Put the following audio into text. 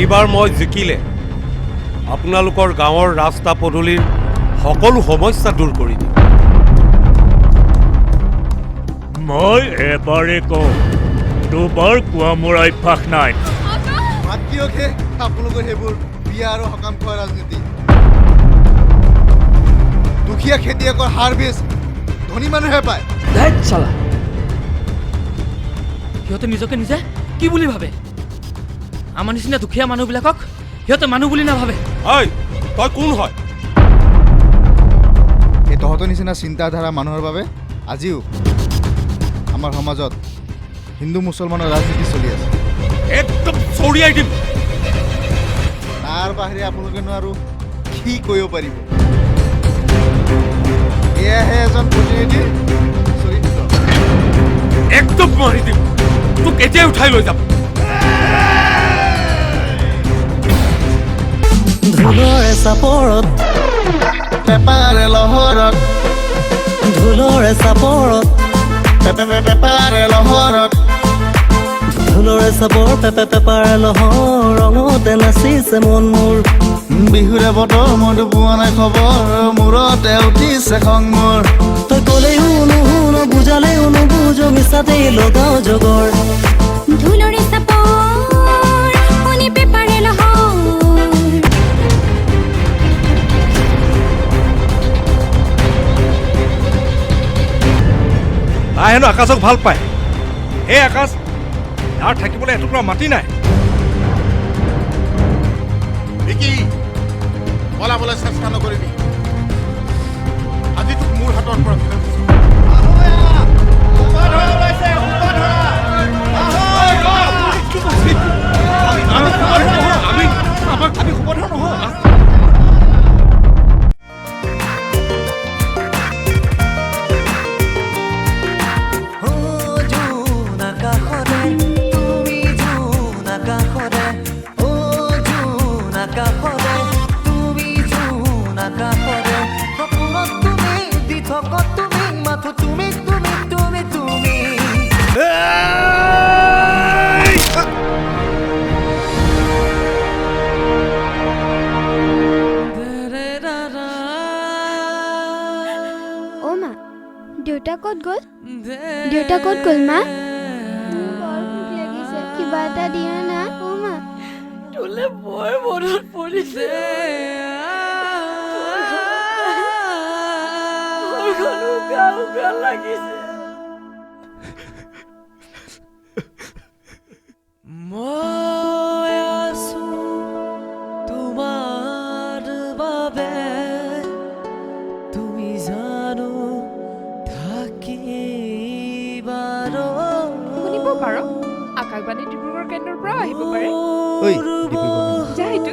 এইবাৰ মই জিকিলে আপোনালোকৰ গাঁৱৰ ৰাস্তা পদূলিৰ সকলো সমস্যা দূৰ কৰি দিম। মই এবাৰে কওঁ, দুবাৰ কোৱা মোৰ অভ্যাস নাই। মাতৃয়কে আপোনালোকৰ সেইবোৰ বিয়া আৰু সকাম খোৱা ৰাজনীতি। দুখীয়া খেতিয়কৰ হাৰ বেচ ধনী মানুহে পায়। চালা সিহঁতে নিজকে নিজে কি বুলি ভাবে? আমাৰ নিচিনা দুখীয়া মানুহবিলাকক সিহঁতে মানুহ বুলি নাভাবে। তই কোন হয়? এই তহঁতৰ নিচিনা চিন্তাধাৰা মানুহৰ বাবে আজিও আমাৰ সমাজত হিন্দু মুছলমানৰ ৰাজনীতি চলি আছে। একদম চৰিয়াই দিম। তাৰ বাহিৰে আপোনালোকেনো আৰু কি কৰিব পাৰিব? এয়াহে এজন প্ৰতিনিধিৰ চৰিত্ৰ। একদম মাৰি দিম, তোক এতিয়াই উঠাই লৈ যাম। ধুলৰে চাপৰত পেপাৰে লহৰত, ধুলৰে চাপৰত পেপাৰে লহৰত, ধুলৰে চাপৰ পেপাৰে লহৰ ৰঙতে নাচিছে মন মোৰ। বিহুৰে বতৰ মইতো পোৱা নাই খবৰ, মূৰতে উঠিছে খং মোৰ। তই ক'লেও নুশুন, বুজালেও নুবুজ, মিছাতেই লগাও জগৰ। ধুলৰে চাপৰ শুনি পেপাৰে লহৰ, তাই হেনো আকাশক ভাল পায়। এই আকাশ, ইয়াৰ থাকিবলৈ এটুকুৰা মাটি নাই। পলাবলৈ চেষ্টা নকৰিবি। আজি তোক মোৰ হাতৰ পৰা দেউতা ক'ত গ'ল? দেউতা ক'ত গ'ল মা? বৰ ভোক লাগিছে, কিবা এটা দিয়া না। অ' মা, তোলে বৰ মনত পৰিছে। লাগিছে। মই আছো তোমাৰ বাবে, তুমি জানো থাকিবাৰ। শুনিব পাৰ, আকাশবাণী ডিব্ৰুগড় কেন্দ্ৰৰ পৰাও আহিব পাৰে। ঐ ডিব্ৰুগড় যা এইটো